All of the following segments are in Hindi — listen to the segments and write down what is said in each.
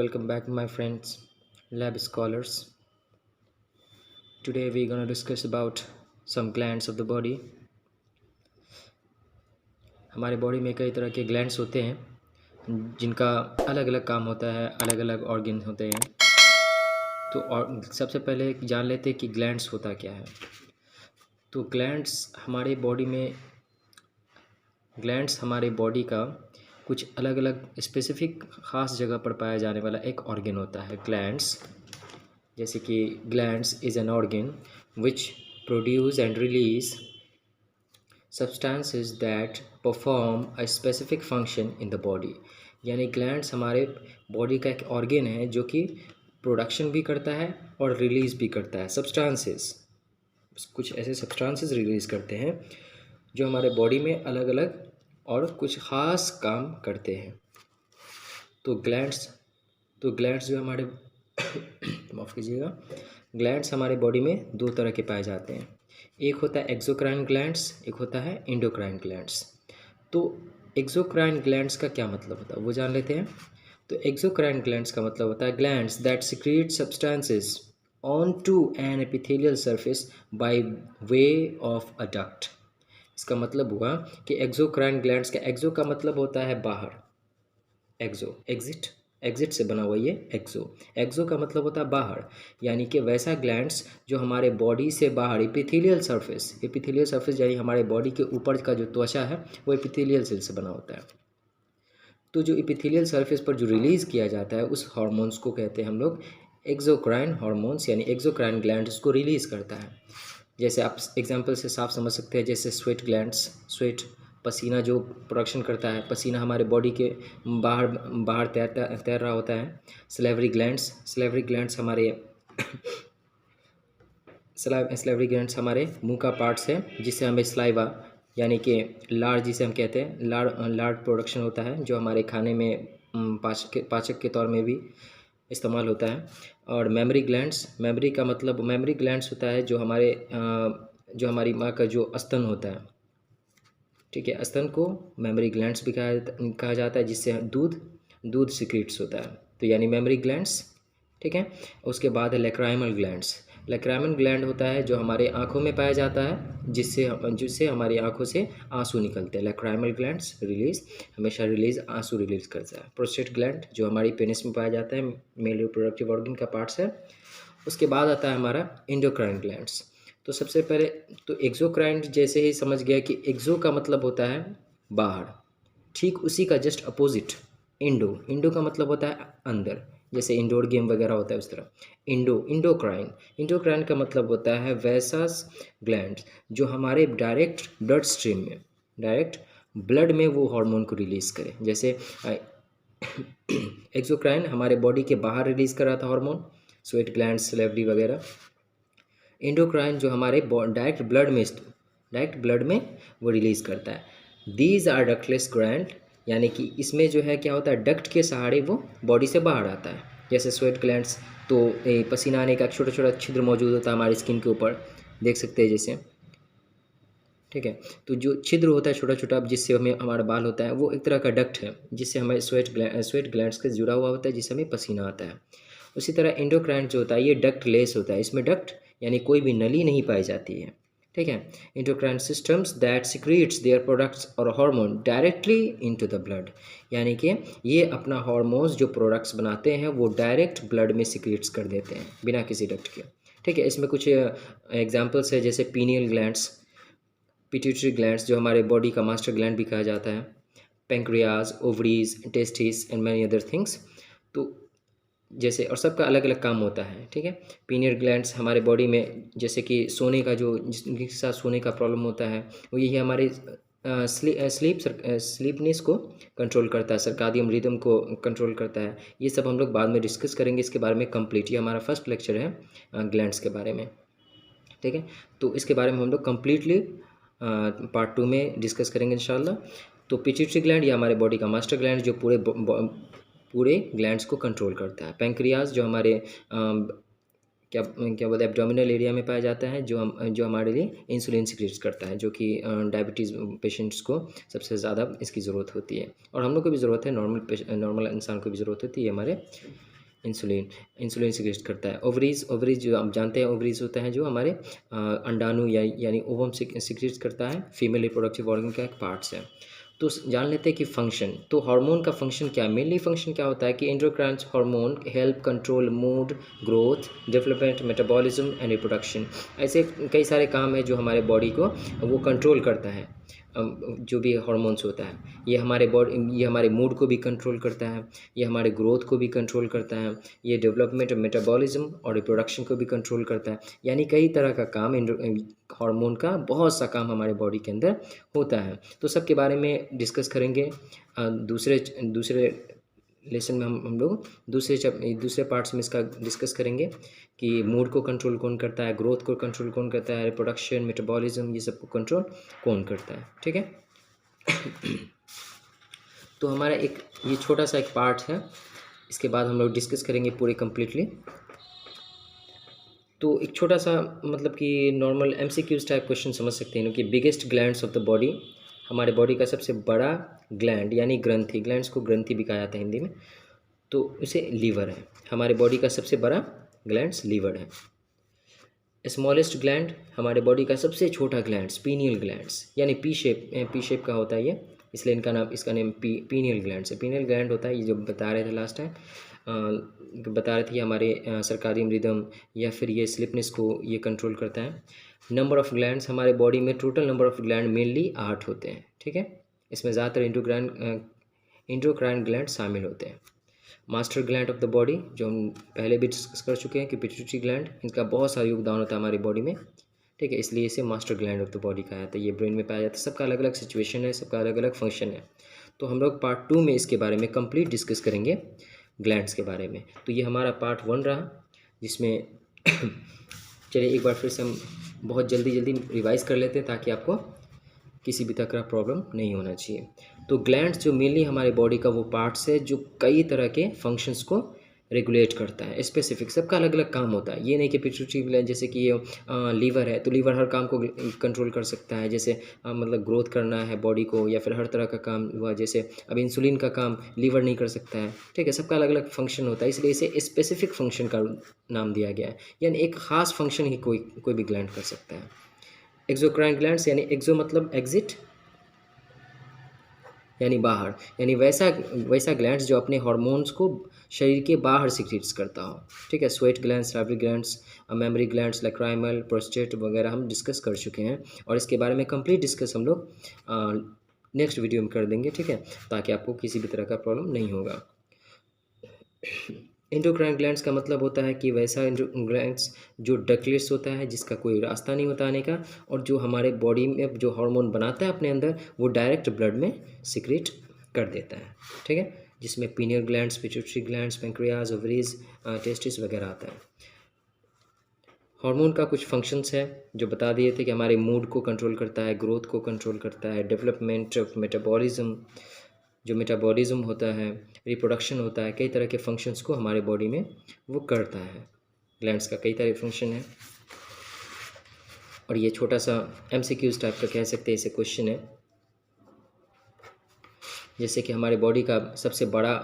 Welcome back, my friends, lab scholars. Today we're going to discuss about some glands of the body. हमारे बॉडी में कई तरह के ग्लैंड्स होते हैं जिनका अलग अलग काम होता है, अलग अलग ऑर्गन होते हैं। तो और सबसे पहले जान लेते हैं कि ग्लैंड्स होता क्या है। तो ग्लैंड्स हमारे बॉडी का कुछ अलग अलग स्पेसिफिक ख़ास जगह पर पाया जाने वाला एक ऑर्गन होता है ग्लैंड्स। जैसे कि glands is an organ which produce and release substances that perform a specific function in the body। यानी ग्लैंड्स हमारे बॉडी का एक ऑर्गन है जो कि प्रोडक्शन भी करता है और रिलीज़ भी करता है सब्सटेंसेस। कुछ ऐसे सब्सटेंसेस रिलीज़ करते हैं जो हमारे बॉडी में अलग अलग और कुछ ख़ास काम करते हैं। तो ग्लैंड्स जो हमारे माफ़ कीजिएगा, ग्लैंड्स हमारे बॉडी में दो तरह के पाए जाते हैं। एक होता है एक्सोक्राइन ग्लैंड्स, एक होता है एंडोक्राइन ग्लैंड्स। तो एक्सोक्राइन ग्लैंड्स का क्या मतलब होता है वो जान लेते हैं। तो एक्सोक्राइन ग्लैंड्स का मतलब होता है glands that secrete substances on to an epithelial surface by way of a duct. इसका मतलब हुआ कि एक्सोक्राइन ग्लैंड्स का एक्सो का मतलब होता है बाहर, एग्जिट से बना हुआ ये एक्सो का मतलब होता है बाहर। यानी कि वैसा ग्लैंड्स जो हमारे बॉडी से बाहर एपिथेलियल सरफेस यानी हमारे बॉडी के ऊपर का जो त्वचा है वो एपिथेलियल सेल से बना होता है। तो जो एपिथेलियल सरफेस पर जो रिलीज़ किया जाता है उस हार्मोन्स को कहते हैं हम लोग एक्सोक्राइन हार्मोन्स, यानी एक्सोक्राइन ग्लैंड उसको रिलीज़ करता है। जैसे आप एग्जांपल से साफ समझ सकते हैं, जैसे स्वेट पसीना जो प्रोडक्शन करता है, पसीना हमारे बॉडी के बाहर तैर रहा होता है। सलेवरी ग्लैंड्स हमारे मुंह का पार्ट्स है जिससे हमें स्लाइवा यानी कि लार जिसे हम कहते हैं लार प्रोडक्शन होता है जो हमारे खाने में पाचक के तौर में भी इस्तेमाल होता है। और मेमोरी ग्लैंड्स होता है जो हमारी माँ का जो स्तन होता है, ठीक है, स्तन को मेमोरी ग्लैंड्स भी कहा जाता है जिससे दूध सिक्रीट्स होता है। तो यानी मेमोरी ग्लैंड्स, ठीक है। उसके बाद है लैक्राइमल ग्लैंड होता है जो हमारे आँखों में पाया जाता है जिससे हमारी आँखों से आंसू निकलते हैं। लैक्राइमल ग्लैंड्स हमेशा आंसू रिलीज़ करता है। प्रोस्टेट ग्लैंड जो हमारी पेनिस में पाया जाता है, मेल रिप्रोडक्टिव ऑर्गन का पार्ट्स है। उसके बाद आता है हमारा एंडोक्राइन ग्लैंड्स। तो सबसे पहले तो एक्सोक्राइन जैसे ही समझ गया कि एक्सो का मतलब होता है बाहर, ठीक उसी का जस्ट अपोजिट इंडो का मतलब होता है अंदर, जैसे इंडोर गेम वगैरह होता है उस तरह। इंडोक्राइन का मतलब होता है वैसा ग्लैंड जो हमारे डायरेक्ट ब्लड में वो हार्मोन को रिलीज़ करे। जैसे एक्सोक्राइन हमारे बॉडी के बाहर रिलीज़ कर रहा था हार्मोन, स्वेट ग्लैंड, सलेवरी वगैरह। एंडोक्राइन जो हमारे डायरेक्ट ब्लड में वो रिलीज़ करता है। दीज आर डक्टलेस ग्लैंड, यानी कि इसमें जो है क्या होता है, डक्ट के सहारे वो बॉडी से बाहर आता है। जैसे स्वेट ग्लैंड्स तो पसीना आने का छोटा छोटा छिद्र मौजूद होता है हमारी स्किन के ऊपर, देख सकते हैं जैसे, ठीक है। तो जो छिद्र होता है छोटा छोटा जिससे हमें हमारा बाल होता है वो एक तरह का डक्ट है जिससे हमें स्वेट ग्लैंड्स से जुड़ा हुआ होता है जिससे हमें पसीना आता है। उसी तरह एंडोक्राइन जो होता है ये डक्ट लेस होता है, इसमें डक्ट यानी कोई भी नली नहीं पाई जाती है, ठीक है। Endocrine systems that secretes their products और hormone directly into the blood, यानी कि ये अपना हार्मोन्स जो प्रोडक्ट्स बनाते हैं वो डायरेक्ट ब्लड में सिक्रीट्स कर देते हैं बिना किसी डक्ट के, ठीक है। इसमें कुछ एग्जांपल्स है जैसे पीनियल ग्लैंड्स, पिट्यूटरी ग्लैंड्स जो हमारे बॉडी का मास्टर ग्लैंड भी कहा जाता है, pancreas, ovaries, testis and many other things. तो जैसे और सबका अलग अलग काम होता है, ठीक है। पीनियल ग्लैंड्स हमारे बॉडी में जैसे कि सोने का जिसके साथ सोने का प्रॉब्लम होता है वो यही हमारे स्लीपनेस को कंट्रोल करता है, सर्कादियम रिदम को कंट्रोल करता है। ये सब हम लोग बाद में डिस्कस करेंगे इसके बारे में कंप्लीट। ये हमारा फर्स्ट लेक्चर है ग्लैंड्स के बारे में, ठीक है। तो इसके बारे में हम लोग कम्प्लीटली पार्ट 2 में डिस्कस करेंगे इंशाल्लाह। तो पिट्यूटरी ग्लैंड ये हमारे बॉडी का मास्टर ग्लैंड जो पूरे ग्लैंड्स को कंट्रोल करता है। पेंक्रियाज जो हमारे क्या बोलते हैं एब्डोमिनल एरिया में पाया जाता है जो हमारे लिए इंसुलिन सिक्रीट करता है, जो कि डायबिटीज़ पेशेंट्स को सबसे ज़्यादा इसकी ज़रूरत होती है और हम लोग को भी ज़रूरत है, नॉर्मल इंसान को भी ज़रूरत होती है हमारे इंसुलिन इंसुलिन सिक्रेट करता है। ओवरीज ओवरीज जो आप जानते हैं, ओवरीज होता है जो हमारे अंडाणु यानी ओवम सिक्रेट करता है, फीमेल रिप्रोडक्टिव ऑर्गन का एक पार्ट्स है। तो जान लेते हैं कि फंक्शन, तो हार्मोन का फंक्शन क्या है, मेनली फंक्शन क्या होता है कि endocrine hormone help control mood, growth, development, metabolism and reproduction. ऐसे कई सारे काम है जो हमारे बॉडी को वो कंट्रोल करता है। जो भी हार्मोन्स होता है ये हमारे मूड को भी कंट्रोल करता है, ये हमारे ग्रोथ को भी कंट्रोल करता है, ये डेवलपमेंट, मेटाबॉलिज्म और रिप्रोडक्शन को भी कंट्रोल करता है। यानी कई तरह का काम हार्मोन का बहुत सा काम हमारे बॉडी के अंदर होता है। तो सब के बारे में डिस्कस करेंगे दूसरे दूसरे लेसन में। हम लोग दूसरे पार्ट्स में इसका डिस्कस करेंगे कि मूड को कंट्रोल कौन करता है, ग्रोथ को कंट्रोल कौन करता है, रिप्रोडक्शन, मेटाबॉलिज्म, ये सब को कंट्रोल कौन करता है। ठीक है। तो हमारा एक ये छोटा सा एक पार्ट है, इसके बाद हम लोग डिस्कस करेंगे पूरे कंप्लीटली। तो एक छोटा सा मतलब कि नॉर्मल एमसीक्यूज टाइप क्वेश्चन समझ सकते हैं कि biggest glands of the body, हमारे बॉडी का सबसे बड़ा ग्लैंड यानी ग्रंथि, ग्लैंड्स को ग्रंथि भी कहा जाता है हिंदी में, तो उसे लीवर है। हमारे बॉडी का सबसे बड़ा ग्लैंड्स लीवर है। स्मॉलेस्ट ग्लैंड, हमारे बॉडी का सबसे छोटा ग्लैंड्स पीनियल ग्लैंड्स, यानी पी शेप का होता है ये, इसलिए इसका नेम पीनियल ग्लैंड्स है। पीनियल ग्लैंड होता है ये जो बता रहे थे लास्ट टाइम, बता रहे थे हमारे सरकारी रिदम या फिर ये स्लिपनेस को ये कंट्रोल करता है। नंबर ऑफ ग्लैंड्स, हमारे बॉडी में total number of gland mainly 8 होते हैं। ठीक है। इसमें ज़्यादातर इंडोक्राइन ग्लैंड शामिल होते हैं। Master gland of the body, जो हम पहले भी डिस्कस कर चुके हैं कि पिट्यूटरी ग्लैंड, इनका बहुत सारा योगदान होता है हमारी बॉडी में। ठीक है, इसलिए इसे master gland of the body कहा जाता है। ये ब्रेन में पाया जाता है। सबका अलग अलग सिचुएशन है, सबका अलग अलग फंक्शन है। तो हम लोग पार्ट 2 में इसके बारे में कंप्लीट डिस्कस करेंगे ग्लैंड्स के बारे में। तो ये हमारा पार्ट 1 रहा, जिसमें चलिए एक बार फिर से हम बहुत जल्दी रिवाइज कर लेते हैं ताकि आपको किसी भी तरह का प्रॉब्लम नहीं होना चाहिए। तो ग्लैंड्स जो मेनली हमारे बॉडी का वो पार्ट्स है जो कई तरह के फंक्शंस को रेगुलेट करता है। स्पेसिफिक सबका अलग अलग काम होता है। ये नहीं कि पिट्यूटरी ग्लैंड, जैसे कि ये लीवर है तो लीवर हर काम को कंट्रोल कर सकता है, जैसे मतलब ग्रोथ करना है बॉडी को या फिर हर तरह का काम हुआ, जैसे अब इंसुलिन का काम लीवर नहीं कर सकता है। ठीक है, सबका अलग अलग फंक्शन होता है, इसलिए इसे स्पेसिफिक फंक्शन का नाम दिया गया है, यानी एक खास फंक्शन ही कोई भी ग्लैंड कर सकता है। एक्सोक्राइन ग्लैंड्स, यानी एक्सो मतलब एग्जिट यानी बाहर, यानी वैसा ग्लैंड्स जो अपने हार्मोन्स को शरीर के बाहर सिक्रीट्स करता हो। ठीक है। Sweat glands, salary glands, mammary glands, lacrimal, prostate वगैरह हम डिस्कस कर चुके हैं, और इसके बारे में कंप्लीट डिस्कस हम लोग नेक्स्ट वीडियो में कर देंगे। ठीक है, ताकि आपको किसी भी तरह का प्रॉब्लम नहीं होगा। एंडोक्राइन ग्लैंड्स का मतलब होता है कि वैसा ग्लैंड्स जो डकलेस होता है, जिसका कोई रास्ता नहीं होता आने का, और जो हमारे बॉडी में जो हार्मोन बनाता है अपने अंदर, वो डायरेक्ट ब्लड में सिक्रेट कर देता है। ठीक है, जिसमें pineal glands, pituitary glands, pancreas, ovaries, testis वगैरह आता है। हार्मोन का कुछ फंक्शंस है जो बता दिए थे कि हमारे मूड को कंट्रोल करता है, ग्रोथ को कंट्रोल करता है, डेवलपमेंट ऑफ मेटाबॉलिज्म, जो मेटाबॉलिज्म होता है, रिप्रोडक्शन होता है, कई तरह के फंक्शंस को हमारे बॉडी में वो करता है। ग्लैंड्स का कई तरह के फंक्शन है, और ये छोटा सा एमसीक्यूज टाइप का कह सकते हैं इसे क्वेश्चन है। जैसे कि हमारे बॉडी का सबसे बड़ा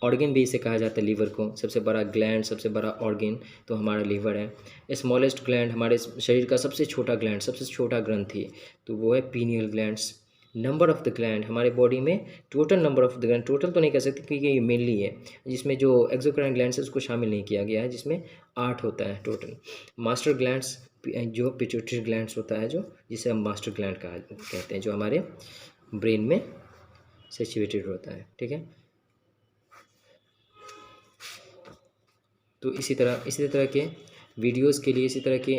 ऑर्गन भी इसे कहा जाता है लीवर को, सबसे बड़ा ग्लैंड, सबसे बड़ा ऑर्गन तो हमारा लीवर है। स्मॉलेस्ट ग्लैंड, हमारे शरीर का सबसे छोटा ग्लैंड, सबसे छोटा ग्रंथि, तो वो है pineal glands. Number of the gland, हमारे बॉडी में total number of the gland, total तो नहीं कह सकते क्योंकि ये मेनली है, जिसमें जो एक्सोक्राइन ग्लैंड्स है उसको शामिल नहीं किया गया है, जिसमें 8 होता है टोटल। मास्टर ग्लैंड्स, जो पिट्यूटरी ग्लैंड्स होता है, जो जिसे हम मास्टर ग्लैंड कहते हैं, जो हमारे ब्रेन में सिचुएटेड होता है। ठीक है, तो इसी तरह के वीडियोस के लिए, इसी तरह के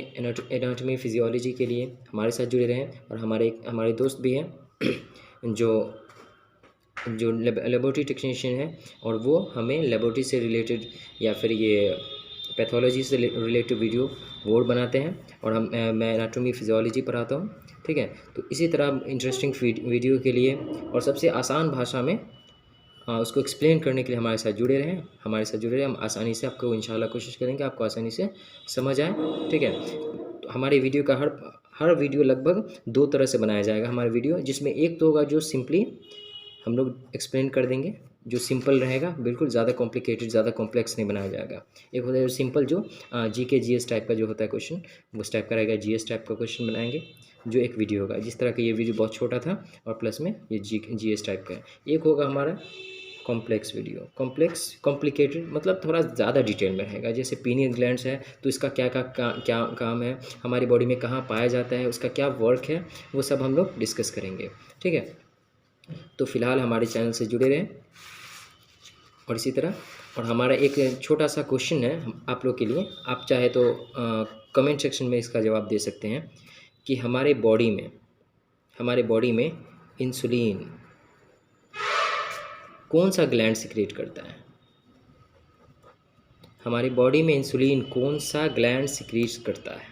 एनाटॉमी फिजियोलॉजी के लिए हमारे साथ जुड़े रहें। और हमारे दोस्त भी हैं जो लेबोरेटरी टेक्नीशियन है, और वो हमें लेबोरेटरी से रिलेटेड या फिर ये पैथोलॉजी से रिलेटेड वीडियो वो बनाते हैं, और मैं एनाटॉमी फिजियोलॉजी पढ़ाता हूँ। ठीक है, तो इसी तरह इंटरेस्टिंग वीडियो के लिए और सबसे आसान भाषा में उसको एक्सप्लेन करने के लिए हमारे साथ जुड़े रहें। हम आसानी से आपको इंशाल्लाह कोशिश करेंगे आपको आसानी से समझ आए। ठीक है, तो हमारे वीडियो का हर वीडियो लगभग 2 तरह से बनाया जाएगा हमारा वीडियो, जिसमें एक तो होगा जो सिंपली हम लोग एक्सप्लेन कर देंगे जो सिंपल रहेगा, बिल्कुल ज़्यादा कॉम्प्लिकेटेड, ज़्यादा कॉम्प्लेक्स नहीं बनाया जाएगा। एक होता है जो सिंपल, जो जीके जीएस टाइप का जो होता है क्वेश्चन, उस टाइप का रहेगा, जीएस टाइप का क्वेश्चन बनाएंगे, जो एक वीडियो होगा। जिस तरह का ये वीडियो बहुत छोटा था और प्लस में ये जीएस टाइप का है। एक होगा हमारा कॉम्प्लेक्स वीडियो, कॉम्प्लिकेटेड मतलब थोड़ा ज़्यादा डिटेल में रहेगा। जैसे पीनियल ग्लैंड्स है तो इसका क्या काम है, हमारी बॉडी में कहाँ पाया जाता है, उसका क्या वर्क है, वो सब हम लोग डिस्कस करेंगे। ठीक है, तो फिलहाल हमारे चैनल से जुड़े रहें। और इसी तरह, और हमारा एक छोटा सा क्वेश्चन है आप लोग के लिए, आप चाहे तो कमेंट सेक्शन में इसका जवाब दे सकते हैं कि हमारे बॉडी में इंसुलिन कौन सा ग्लैंड सिक्रेट करता है? हमारी बॉडी में इंसुलिन कौन सा ग्लैंड सिक्रेट करता है?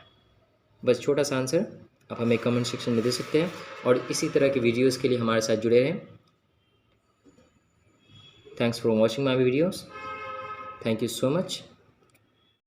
बस छोटा सा आंसर आप हमें कमेंट सेक्शन में दे सकते हैं। और इसी तरह के वीडियोस के लिए हमारे साथ जुड़े रहें। Thanks for watching my videos. Thank you so much.